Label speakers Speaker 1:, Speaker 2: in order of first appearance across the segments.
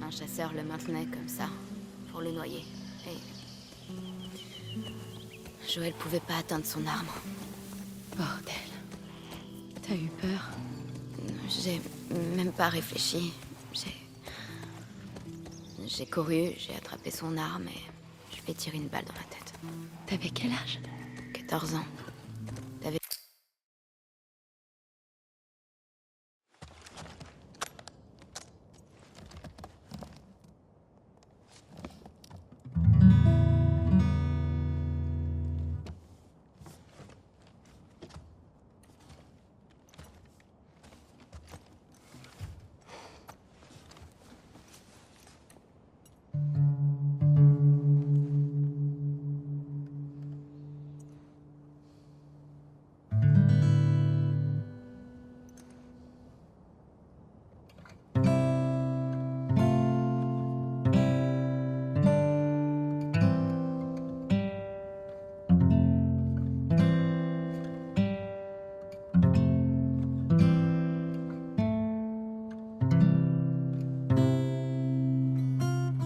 Speaker 1: Un chasseur le maintenait comme ça, pour le noyer. Et... Joël pouvait pas atteindre son arme.
Speaker 2: Bordel. T'as eu peur?
Speaker 1: J'ai même pas réfléchi. J'ai couru, j'ai attrapé son arme et je lui ai tiré une balle dans la tête.
Speaker 2: T'avais quel âge?
Speaker 1: 14 ans. T'avais...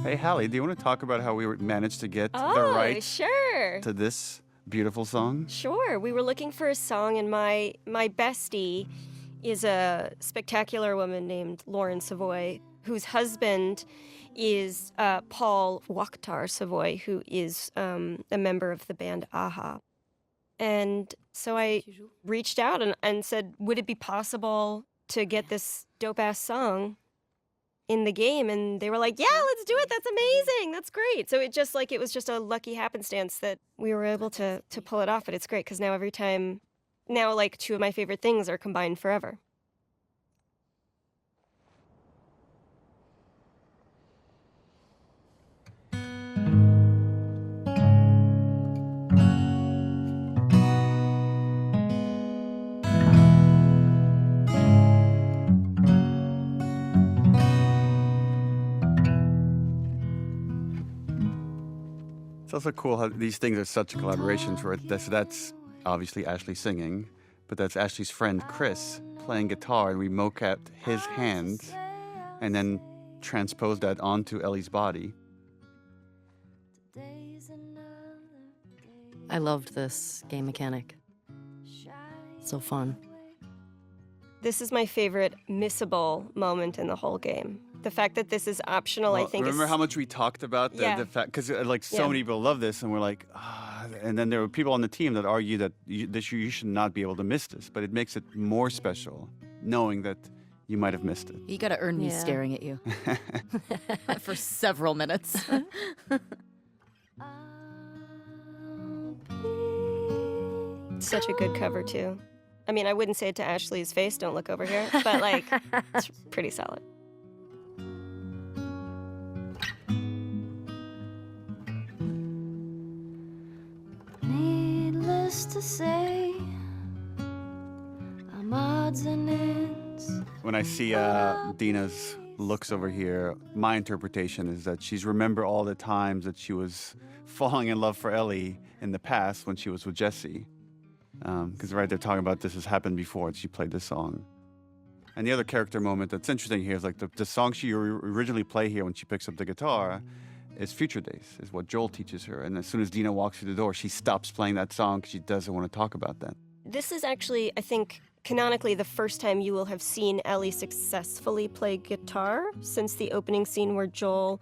Speaker 3: Hey, Hallie, do you want to talk about how we managed to get the rights to this beautiful song?
Speaker 4: Sure. We were looking for a song, and my bestie is a spectacular woman named Lauren Savoy, whose husband is Paul Wakhtar Savoy, who is a member of the band Aha. And so I reached out and said, would it be possible to get this dope-ass song in the game? And they were like, yeah, let's do it. That's amazing. That's great. So it was just a lucky happenstance that we were able to pull it off. But it's great because now like two of my favorite things are combined forever.
Speaker 3: It's also cool how these things are such collaborations where that's obviously Ashley singing, but that's Ashley's friend Chris playing guitar, and we mocapped his hands and then transposed that onto Ellie's body.
Speaker 2: I loved this game mechanic. So fun.
Speaker 4: This is my favorite missable moment in the whole game. The fact that this is optional, I think.
Speaker 3: Remember how much we talked about the fact, because like so many people love this, and we're like, and then there were people on the team that argue that you should not be able to miss this, but it makes it more special knowing that you might have missed it.
Speaker 2: You gotta earn me staring at you for several minutes.
Speaker 4: Such a good cover too. I mean, I wouldn't say it to Ashley's face, don't look over here, but like, it's pretty solid.
Speaker 5: Needless to say, I'm odds and ends.
Speaker 3: When I see Dina's looks over here, my interpretation is that she's remembered all the times that she was falling in love for Ellie in the past when she was with Jesse. Because right, they're talking about this has happened before, and she played this song. And the other character moment that's interesting here is like the song she originally played here when she picks up the guitar is Future Days, is what Joel teaches her. And as soon as Dina walks through the door, she stops playing that song because she doesn't want to talk about that.
Speaker 4: This is actually, I think, canonically the first time you will have seen Ellie successfully play guitar since the opening scene where Joel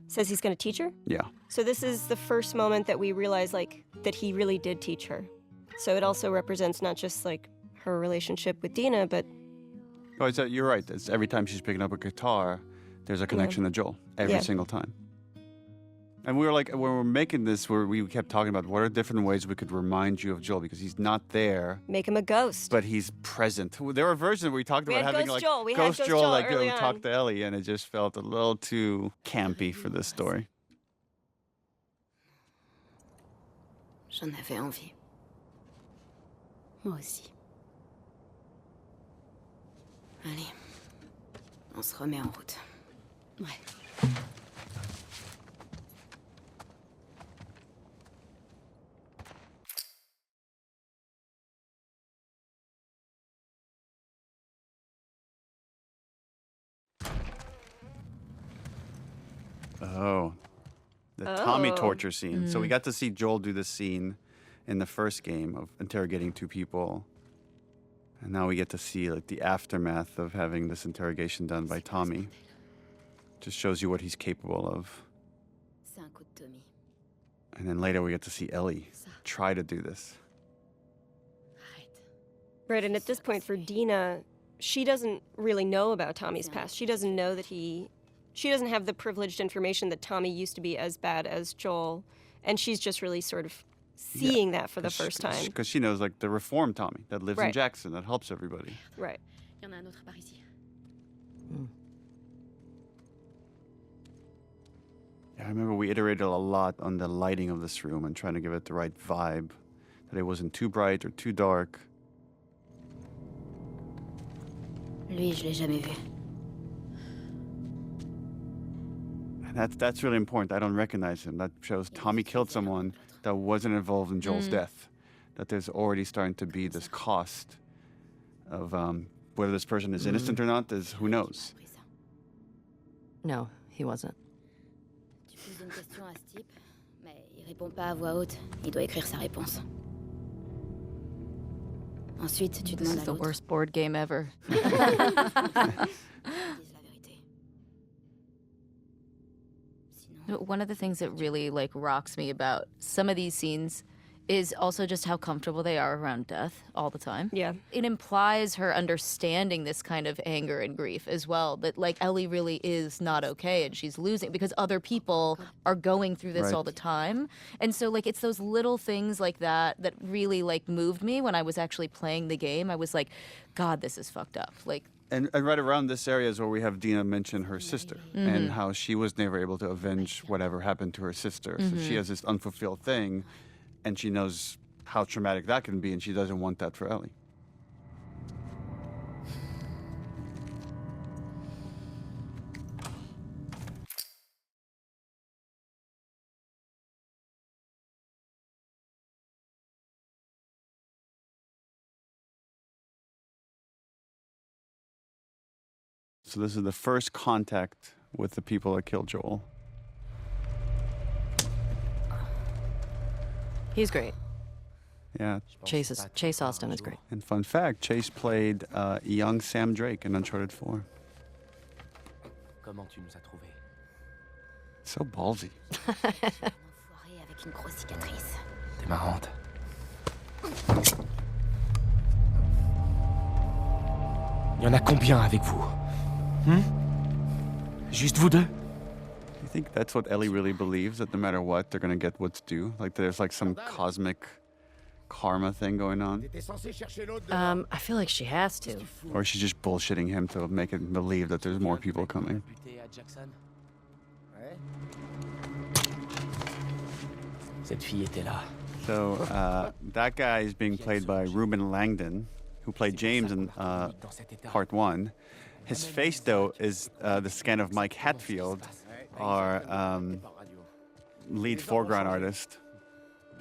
Speaker 4: says he's going to teach her.
Speaker 3: Yeah.
Speaker 4: So this is the first moment that we realize like that he really did teach her. So it also represents not just like her relationship with Dina, but...
Speaker 3: Oh, you're right. It's every time she's picking up a guitar, there's a connection to Joel. Every single time. And we were like, when we were making this, we kept talking about what are different ways we could remind you of Joel, because he's not there.
Speaker 4: Make him a ghost.
Speaker 3: But he's present. There were versions where we talked about having
Speaker 4: Ghost
Speaker 3: like
Speaker 4: Joel.
Speaker 3: Ghost Joel like
Speaker 4: early
Speaker 3: go talk to Ellie, and it just felt a little too campy for this story.
Speaker 1: J'en avais envie.
Speaker 2: Moi aussi.
Speaker 1: Allez, on se remet en route.
Speaker 2: Ouais.
Speaker 3: Oh, the Tommy
Speaker 4: Oh.
Speaker 3: torture scene. So we got to see Joel do this scene in the first game of interrogating two people. And now we get to see like the aftermath of having this interrogation done by Tommy. Just shows you what he's capable of.
Speaker 1: C'est un coup de Tommy.
Speaker 3: And then later we get to see Ellie try to do this.
Speaker 4: Right, and at this point for Dina, she doesn't really know about Tommy's past. She doesn't know that she doesn't have the privileged information that Tommy used to be as bad as Joel. And she's just really sort of seeing that for the first time.
Speaker 3: Because she knows like the reformed Tommy that lives in
Speaker 4: Right.
Speaker 3: Jackson, that helps everybody.
Speaker 4: Right.
Speaker 1: Il y en a un autre par ici.
Speaker 3: Yeah, I remember we iterated a lot on the lighting of this room and trying to give it the right vibe. That it wasn't too bright or too dark.
Speaker 1: Lui, je l'ai jamais vu.
Speaker 3: And that's really important. I don't recognize him. That shows Tommy killed someone that wasn't involved in Joel's death. That there's already starting to be this cost of whether this person is innocent or not, is who knows.
Speaker 2: No, he wasn't.
Speaker 1: Tu poses une question à ce type, mais il répond pas à voix haute. Il doit écrire sa réponse. Ensuite, tu
Speaker 2: This
Speaker 1: demandes
Speaker 2: is
Speaker 1: à
Speaker 2: the
Speaker 1: l'autre.
Speaker 2: worst board game ever.
Speaker 1: Ils disent la vérité. Sinon,
Speaker 2: One of the things that really like rocks me about some of these scenes is also just how comfortable they are around death all the time.
Speaker 4: Yeah.
Speaker 2: It implies her understanding this kind of anger and grief as well, that like Ellie really is not okay and she's losing because other people are going through this
Speaker 3: Right.
Speaker 2: all the time. And so like it's those little things like that that really like moved me when I was actually playing the game. I was like, God, this is fucked up. Like
Speaker 3: And right around this area is where we have Dina mention her sister and how she was never able to avenge whatever happened to her sister. So she has this unfulfilled thing, and she knows how traumatic that can be, and she doesn't want that for Ellie. So this is the first contact with the people that killed Joel.
Speaker 2: he's great.
Speaker 3: Yeah.
Speaker 2: Chase Austin is great.
Speaker 3: And fun fact, Chase played young Sam Drake in Uncharted 4.
Speaker 6: Comment tu nous as trouvés?
Speaker 3: So ballsy.
Speaker 1: un enfoiré avec une grosse cicatrice.
Speaker 6: T'es marrante. Il y en a combien avec vous? Juste vous deux?
Speaker 3: You think that's what Ellie really believes, that no matter what, they're gonna get what's due? Like there's like some cosmic karma thing going on?
Speaker 2: I feel like she has to.
Speaker 3: Or she's just bullshitting him to make it believe that there's more people coming?
Speaker 6: Buté à Jackson? Cette fille était là.
Speaker 3: So that guy is being played by Ruben Langdon, who played James in part 1. His face, though, is the skin of Mike Hatfield, our lead foreground artist.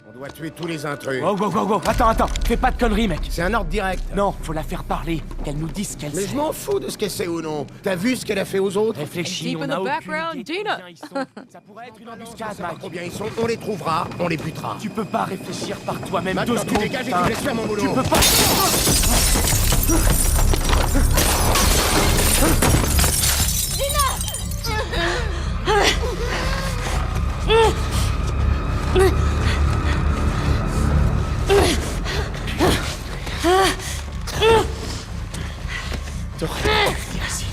Speaker 7: On doit tuer tous les intrus.
Speaker 6: Wow, wow, wow, wow. Attends. Fais pas de conneries, mec.
Speaker 7: C'est un ordre direct.
Speaker 6: Non, faut la faire parler. Qu'elle nous dise ce qu'elle
Speaker 7: Mais
Speaker 6: sait.
Speaker 7: je m'en fous de ce qu'elle sait ou non. T'as vu ce qu'elle a fait aux autres?
Speaker 6: Réfléchis,
Speaker 2: Deep
Speaker 6: on
Speaker 2: in
Speaker 6: a
Speaker 2: the
Speaker 6: aucune
Speaker 2: background,
Speaker 6: idée de
Speaker 2: Dina.
Speaker 6: combien ils sont. Ça pourrait être une embuscade, Mike.
Speaker 7: Combien ils sont? On les trouvera, on les butera.
Speaker 6: Tu peux pas réfléchir par toi-même.
Speaker 7: Maintenant,
Speaker 6: 2
Speaker 7: tu
Speaker 6: secondes.
Speaker 7: dégages et tu
Speaker 6: putain.
Speaker 7: me laisses faire mon boulot.
Speaker 6: Tu peux pas. T'aurais dû venir ici.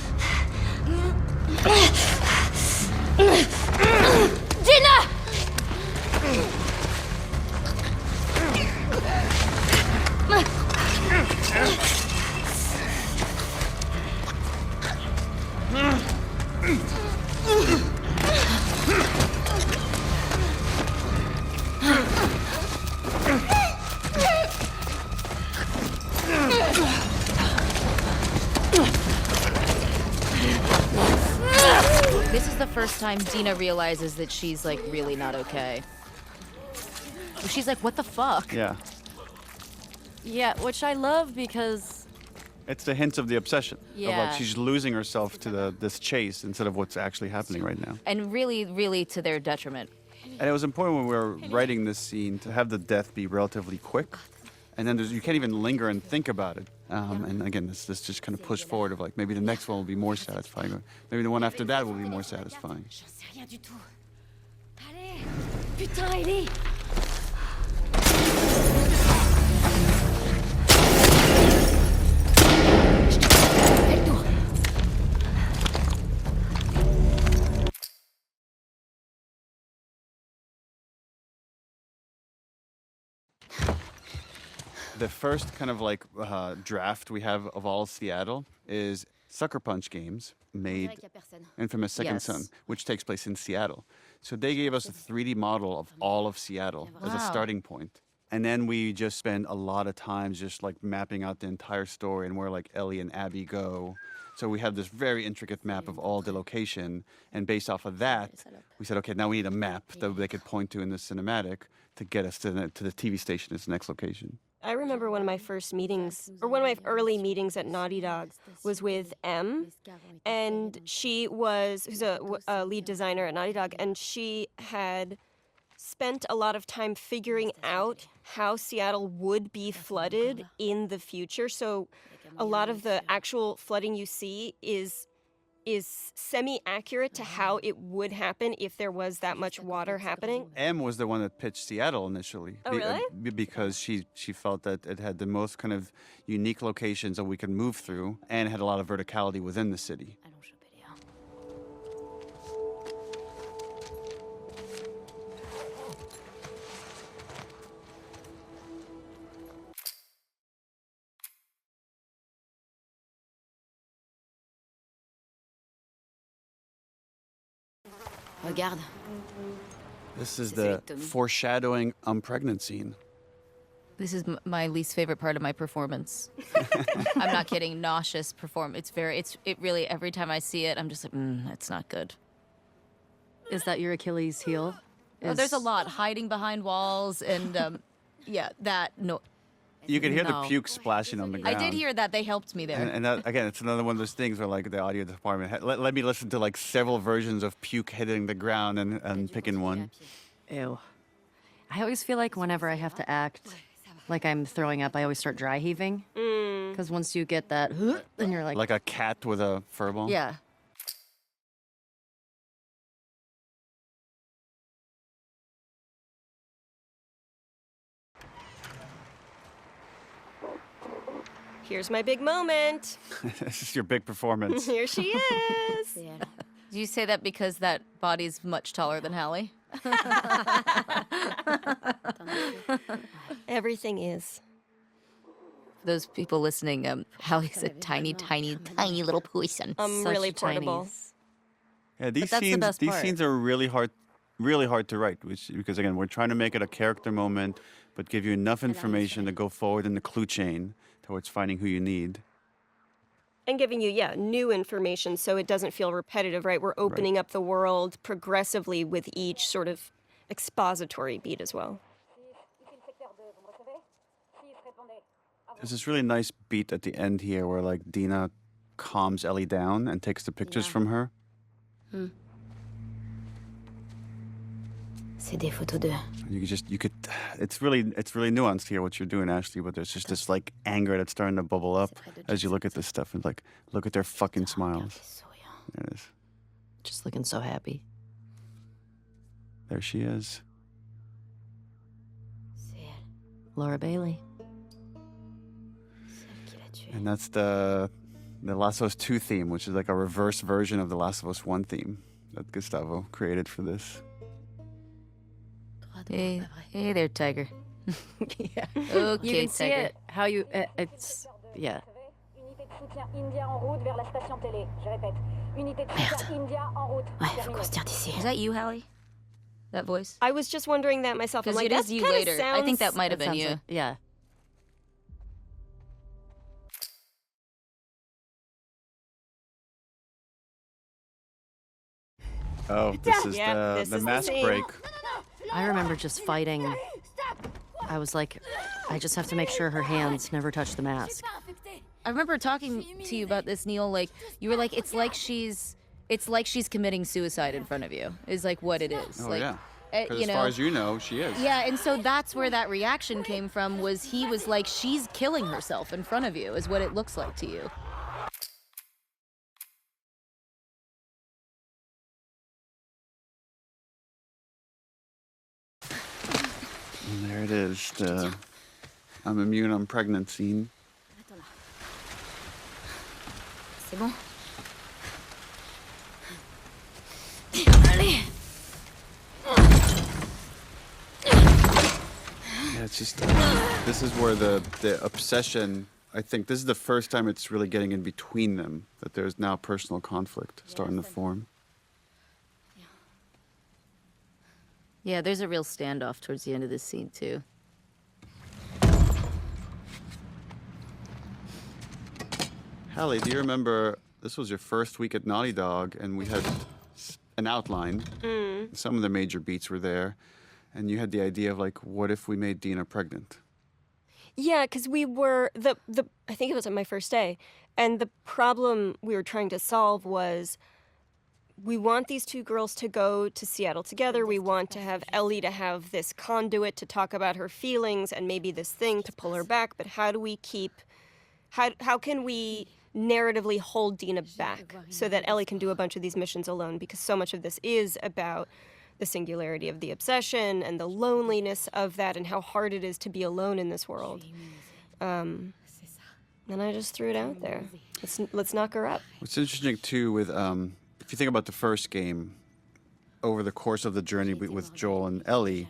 Speaker 2: This is the first time Dina realizes that she's like really not okay. She's like, what the fuck?
Speaker 3: Yeah.
Speaker 2: Yeah, which I love because
Speaker 3: It's the hints of the obsession. Of
Speaker 2: Yeah.
Speaker 3: like she's losing herself to this chase instead of what's actually happening right now.
Speaker 2: And really, really to their detriment.
Speaker 3: And it was important when we were writing this scene to have the death be relatively quick. And then you can't even linger and think about it. And again, this just kind of push forward of like, maybe the next one will be more satisfying. Or maybe the one after that will be more satisfying.
Speaker 5: J'en sais rien du tout. Allez. Putain, Ellie. Fais le tour.
Speaker 3: The first kind of like draft we have of all of Seattle is Sucker Punch Games made infamous Second
Speaker 2: Yes.
Speaker 3: Son, which takes place in Seattle. So they gave us a 3D model of all of Seattle as a
Speaker 2: Wow.
Speaker 3: starting point. And then we just spend a lot of time just like mapping out the entire story and where like Ellie and Abby go. So we have this very intricate map of all the location. And based off of that, we said, okay, now we need a map that they could point to in the cinematic to get us to the TV station as the next location.
Speaker 4: I remember one of my first meetings, or one of my early meetings at Naughty Dog was with M, and who's a lead designer at Naughty Dog, and she had spent a lot of time figuring out how Seattle would be flooded in the future. So a lot of the actual flooding you see is semi-accurate to how it would happen if there was that much water happening.
Speaker 3: M was the one that pitched Seattle initially.
Speaker 4: Oh, really?
Speaker 3: Because she felt that it had the most kind of unique locations that we could move through and had a lot of verticality within the city.
Speaker 1: Allons choper les uns. Regarde.
Speaker 3: This is the foreshadowing pregnant scene.
Speaker 2: This is my least favorite part of my performance. I'm not kidding. Nauseous performance. It really, every time I see it, I'm just like, it's not good.
Speaker 8: Is that your Achilles heel?
Speaker 2: Oh, there's a lot. Hiding behind walls and, yeah, that, no.
Speaker 3: You could hear
Speaker 2: No.
Speaker 3: the puke splashing on the
Speaker 2: I
Speaker 3: ground.
Speaker 2: did hear that. They helped me there.
Speaker 3: And that, again, it's another one of those things where like the audio department, let me listen to like several versions of puke hitting the ground and picking one.
Speaker 8: Ew. I always feel like whenever I have to act like I'm throwing up, I always start dry heaving. Because once you get that, then you're like,
Speaker 3: Like a cat with a fur ball.
Speaker 8: yeah.
Speaker 4: Here's my big moment.
Speaker 3: This is your big performance.
Speaker 4: Here she is.
Speaker 1: C'est elle.
Speaker 2: Do you say that because that body's much taller than Hallie?
Speaker 4: Everything is.
Speaker 2: For those people listening, Hallie's a tiny, tiny, tiny little person.
Speaker 4: I'm
Speaker 8: Such
Speaker 4: really portable.
Speaker 8: tinies.
Speaker 3: Yeah, these
Speaker 8: that's the
Speaker 3: scenes
Speaker 8: best
Speaker 3: these
Speaker 8: part.
Speaker 3: scenes are really hard to write, because again, we're trying to make it a character moment, but give you enough information to go forward in the clue chain towards finding who you need.
Speaker 4: And giving you, new information so it doesn't feel repetitive, right? We're opening up the world progressively with each sort of expository beat as well.
Speaker 3: There's this really nice beat at the end here where like Dina calms Ellie down and takes the pictures from her.
Speaker 1: C'est des photos d'eux.
Speaker 3: You could it's really nuanced here what you're doing, Ashley, but there's just this like anger that's starting to bubble up as you look at this stuff and like look at their fucking smiles. There it is.
Speaker 8: Just looking so happy.
Speaker 3: There she is.
Speaker 1: C'est elle.
Speaker 8: Laura Bailey.
Speaker 1: Celle qui l'a tué.
Speaker 3: And that's the Last of Us 2 theme, which is like a reverse version of the Last of Us 1 theme that Gustavo created for this.
Speaker 2: Hey, hey there, Tiger.
Speaker 8: Yeah.
Speaker 2: Okay,
Speaker 8: You can see
Speaker 2: Tiger.
Speaker 8: it, how you, it's, yeah.
Speaker 9: Unité de soutien India en route vers la station télé. Je répète, unité de soutien India en route.
Speaker 1: Ouais, faut qu'on se tire d'ici.
Speaker 2: Is that you, Hallie? That voice?
Speaker 4: I was just wondering that myself. I'm
Speaker 2: Because
Speaker 4: like,
Speaker 2: it is
Speaker 4: that
Speaker 2: you
Speaker 4: kinda
Speaker 2: later. I think that
Speaker 4: sounds-
Speaker 2: might have been
Speaker 8: sounds
Speaker 2: you.
Speaker 8: like- yeah.
Speaker 3: Oh, this is
Speaker 4: Yeah, this
Speaker 3: the
Speaker 4: is the
Speaker 3: mask
Speaker 4: scene.
Speaker 3: break.
Speaker 8: I remember just fighting. I was like, I just have to make sure her hands never touch the mask.
Speaker 2: I remember talking to you about this, Neil. Like you were like, it's like she's committing suicide in front of you. Is like what it is.
Speaker 3: Oh
Speaker 2: like,
Speaker 3: yeah. Because
Speaker 2: you
Speaker 3: as
Speaker 2: know,
Speaker 3: far as you know, she is.
Speaker 2: yeah, and so that's where that reaction came from. Was he was like, she's killing herself in front of you, is what it looks like to you.
Speaker 3: And there it is. The I'm immune, I'm pregnant scene.
Speaker 1: Attends là. C'est bon. Allez.
Speaker 3: Yeah, it's just this is where the obsession. I think this is the first time it's really getting in between them. That there's now personal conflict starting to form.
Speaker 2: Yeah, there's a real standoff towards the end of this scene too.
Speaker 3: Hallie, do you remember this was your first week at Naughty Dog, and we had an outline. Some of the major beats were there, and you had the idea of like, what if we made Dina pregnant?
Speaker 4: Yeah, because we were I think it was on my first day, and the problem we were trying to solve was we want these two girls to go to Seattle together. We want to have Ellie to have this conduit to talk about her feelings and maybe this thing to pull her back. But how do we how can we narratively hold Dina back so that Ellie can do a bunch of these missions alone? Because so much of this is about the singularity of the obsession and the loneliness of that and how hard it is to be alone in this world. And I just threw it out there. Let's knock her up.
Speaker 3: What's interesting too with if you think about the first game, over the course of the journey with Joel and Ellie,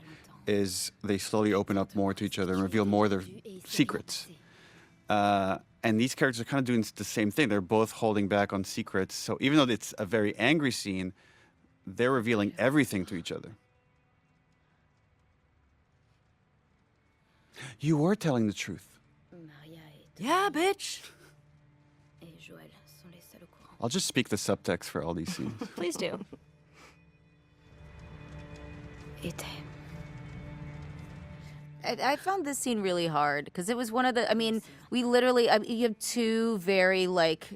Speaker 3: is they slowly open up more to each other and reveal more of their secrets. And these characters are kind of doing the same thing. They're both holding back on secrets. So even though it's a very angry scene, they're revealing everything to each other. You were telling the truth.
Speaker 8: Yeah, bitch.
Speaker 3: I'll just speak the subtext for all these scenes.
Speaker 4: Please do.
Speaker 2: I found this scene really hard because it was one of the. I mean, we literally. You have two very like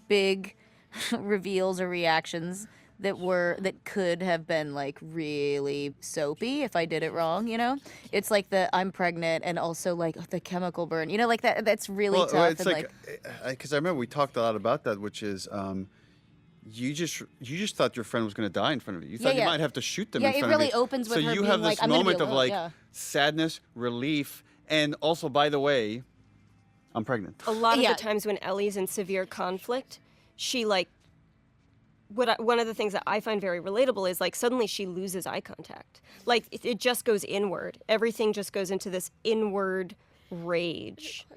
Speaker 2: big reveals or reactions that could have been like really soapy if I did it wrong. You know, it's like the I'm pregnant and also like the chemical burn. You know, like that. That's really tough.
Speaker 3: Well, it's
Speaker 2: and,
Speaker 3: like because I remember we talked a lot about that, which is. You just thought your friend was going to die in front of you. You thought you might have to shoot them in front of you.
Speaker 2: Yeah, it really opens with her
Speaker 3: you
Speaker 2: being
Speaker 3: have this
Speaker 2: like, I'm gonna be
Speaker 3: moment of
Speaker 2: alone,
Speaker 3: like
Speaker 2: yeah.
Speaker 3: sadness, relief, and also, by the way, I'm pregnant.
Speaker 4: A lot of the times when Ellie's in severe conflict, she like one of the things that I find very relatable is like suddenly she loses eye contact. Like it just goes inward. Everything just goes into this inward rage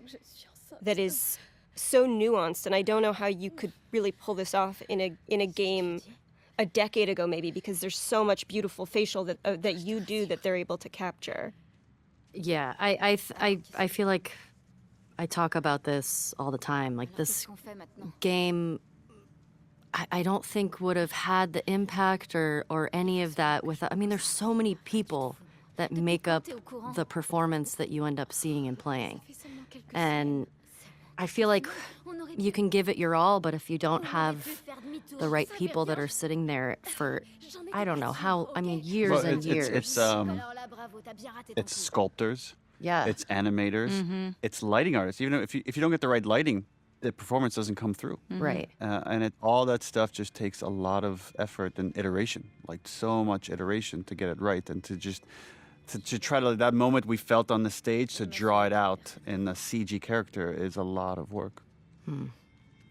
Speaker 4: that is so nuanced, and I don't know how you could really pull this off in a game a decade ago maybe, because there's so much beautiful facial that you do that they're able to capture.
Speaker 8: Yeah, I feel like I talk about this all the time. Like this game, I don't think would have had the impact or any of that without. I mean, there's so many people that make up the performance that you end up seeing and playing, and I feel like you can give it your all, but if you don't have the right people that are sitting there for, I don't know how, I mean, years and years.
Speaker 3: It's sculptors.
Speaker 8: Yeah.
Speaker 3: It's animators. It's lighting artists. Even if you don't get the right lighting, the performance doesn't come through.
Speaker 8: Right.
Speaker 3: And all that stuff just takes a lot of effort and iteration, like so much iteration to get it right, and to just to try to that moment we felt on the stage to draw it out in a CG character is a lot of work.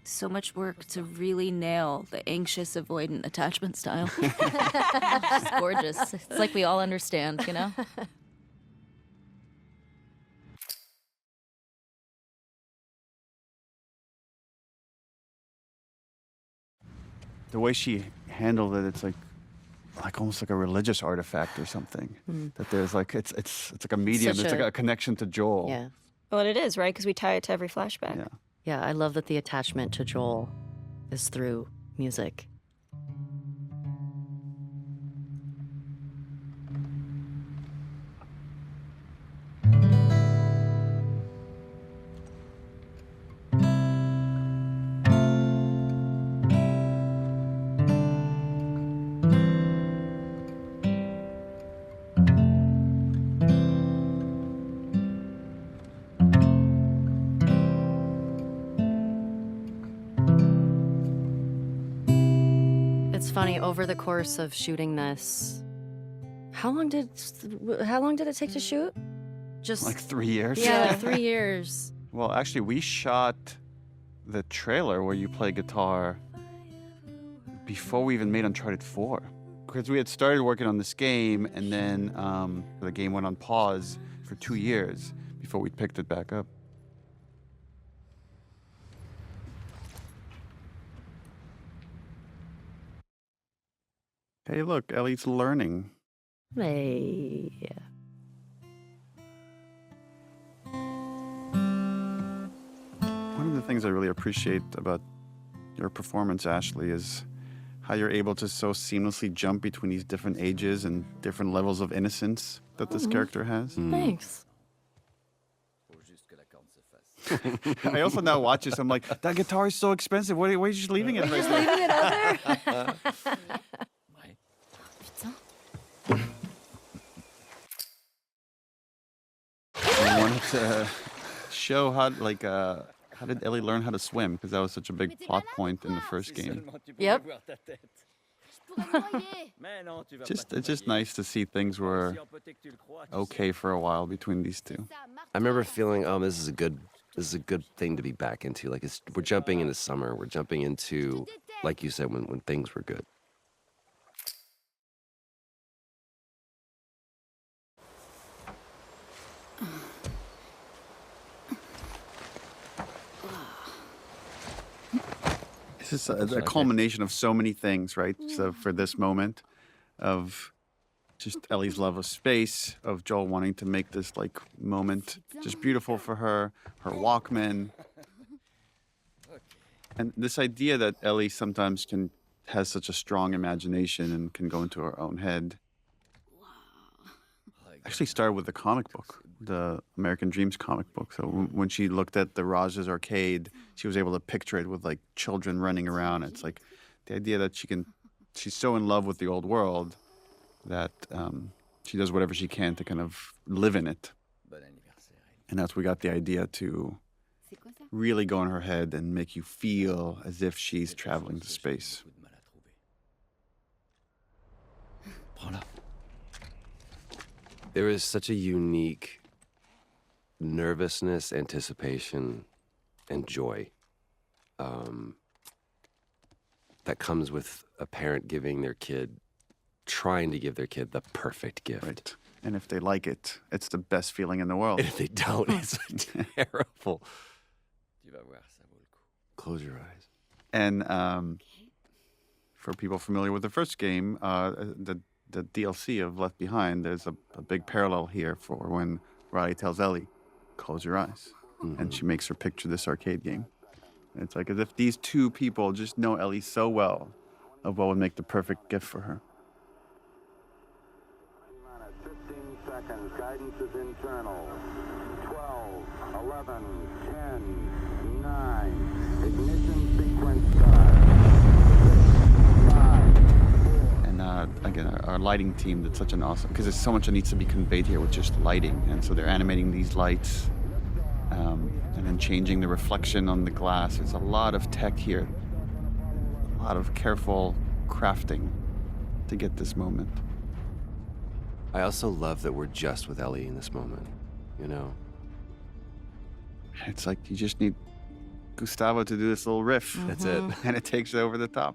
Speaker 2: So much work to really nail the anxious avoidant attachment style. It's gorgeous. It's like we all understand, you know?
Speaker 3: The way she handled it, it's like almost like a religious artifact or something. That there's like it's like a medium. It's like a connection to Joel.
Speaker 8: Yeah.
Speaker 4: Well, it is, right? Because we tie it to every flashback.
Speaker 3: Yeah.
Speaker 8: Yeah, I love that the attachment to Joel is through music. funny. Over the course of shooting this, how long did it take to shoot? Just
Speaker 3: Like 3 years?
Speaker 8: Yeah, 3 years.
Speaker 3: Well, actually, we shot the trailer where you play guitar before we even made Uncharted 4. Because we had started working on this game, and then the game went on pause for 2 years before we picked it back up. Hey, look, Ellie's learning.
Speaker 8: Hey.
Speaker 3: One of the things I really appreciate about your performance, Ashley, is how you're able to so seamlessly jump between these different ages and different levels of innocence that this character has.
Speaker 8: Thanks.
Speaker 3: I also now watch this, I'm like, that guitar is so expensive. Why are you just leaving it right there?
Speaker 8: Leaving it out there?
Speaker 3: I wanted to show how did Ellie learn how to swim? Because that was such a big plot point in the first game.
Speaker 8: Yep.
Speaker 3: It's just nice to see things were okay for a while between these two.
Speaker 10: I remember feeling, this is a good thing to be back into. Like we're jumping into summer. We're jumping into, like you said, when things were good.
Speaker 3: This is a culmination of so many things, right? So for this moment of just Ellie's love of space, of Joel wanting to make this like moment just beautiful for her, her Walkman. And this idea that Ellie sometimes has such a strong imagination and can go into her own head. Actually started with the comic book, the American Dreams comic book. So when she looked at the Raj's arcade, she was able to picture it with like children running around. It's like the idea that she's so in love with the old world that she does whatever she can to kind of live in it. And that's where we got the idea to really go in her head and make you feel as if she's traveling to space.
Speaker 10: There is such a unique nervousness, anticipation, and joy that comes with a parent trying to give their kid the perfect gift.
Speaker 3: Right. And if they like it, it's the best feeling in the world.
Speaker 10: And if they don't, it's terrible. Close your eyes.
Speaker 3: And for people familiar with the first game, the DLC of Left Behind, there's a big parallel here for when Riley tells Ellie, close your eyes. Mm-hmm. And she makes her picture this arcade game. And it's like as if these two people just know Ellie so well of what would make the perfect gift for her.
Speaker 11: 15 seconds, guidance is internal. 12, 11, 10, 9, ignition sequence start. 5, 4.
Speaker 3: And again, our lighting team did such an awesome, because there's so much that needs to be conveyed here with just lighting. And so they're animating these lights and then changing the reflection on the glass. There's a lot of tech here, a lot of careful crafting to get this moment.
Speaker 10: I also love that we're just with Ellie in this moment, you know?
Speaker 3: It's like you just need Gustavo to do this little riff.
Speaker 10: Mm-hmm. That's it.
Speaker 3: And it takes it over the top.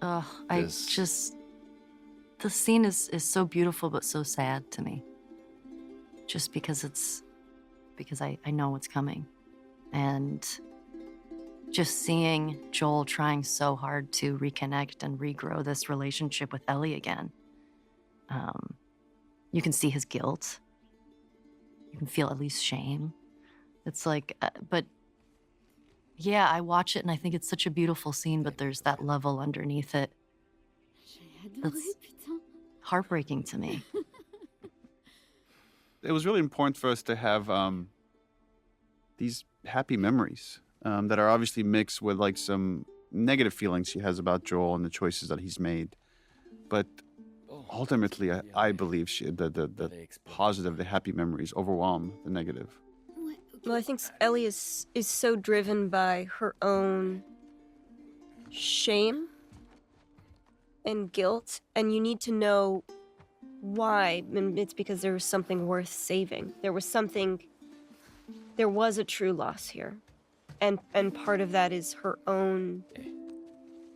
Speaker 8: The scene is so beautiful but so sad to me. Just because I know what's coming. And just seeing Joel trying so hard to reconnect and regrow this relationship with Ellie again. You can see his guilt. You can feel at least shame. It's like, but yeah, I watch it and I think it's such a beautiful scene, but there's that level underneath it that's heartbreaking to me.
Speaker 3: It was really important for us to have these happy memories that are obviously mixed with like some negative feelings she has about Joel and the choices that he's made. But ultimately, I believe the positive, the happy memories overwhelm the negative.
Speaker 4: Well, I think Ellie is so driven by her own shame and guilt, and you need to know why. And it's because there was something worth saving. There was a true loss here. And part of that is her own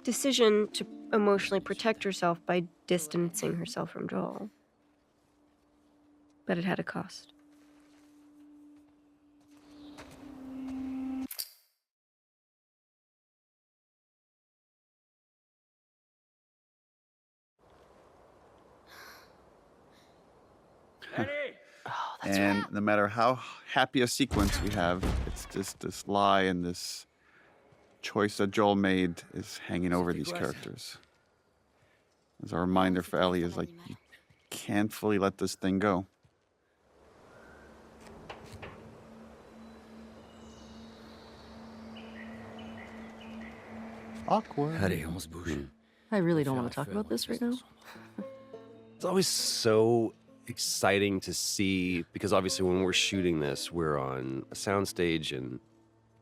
Speaker 4: decision to emotionally protect herself by distancing herself from Joel. But it had a cost.
Speaker 3: And no matter how happy a sequence we have, it's just this lie and this choice that Joel made is hanging over these characters. As a reminder for Ellie is like, you can't fully let this thing go. Awkward.
Speaker 10: Allez, on se bouge.
Speaker 8: I really don't want to talk about this right now.
Speaker 10: It's always so exciting to see, because obviously when we're shooting this, we're on a soundstage and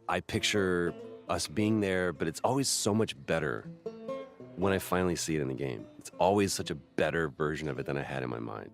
Speaker 10: I picture us being there, but it's always so much better when I finally see it in the game. It's always such a better version of it than I had in my mind.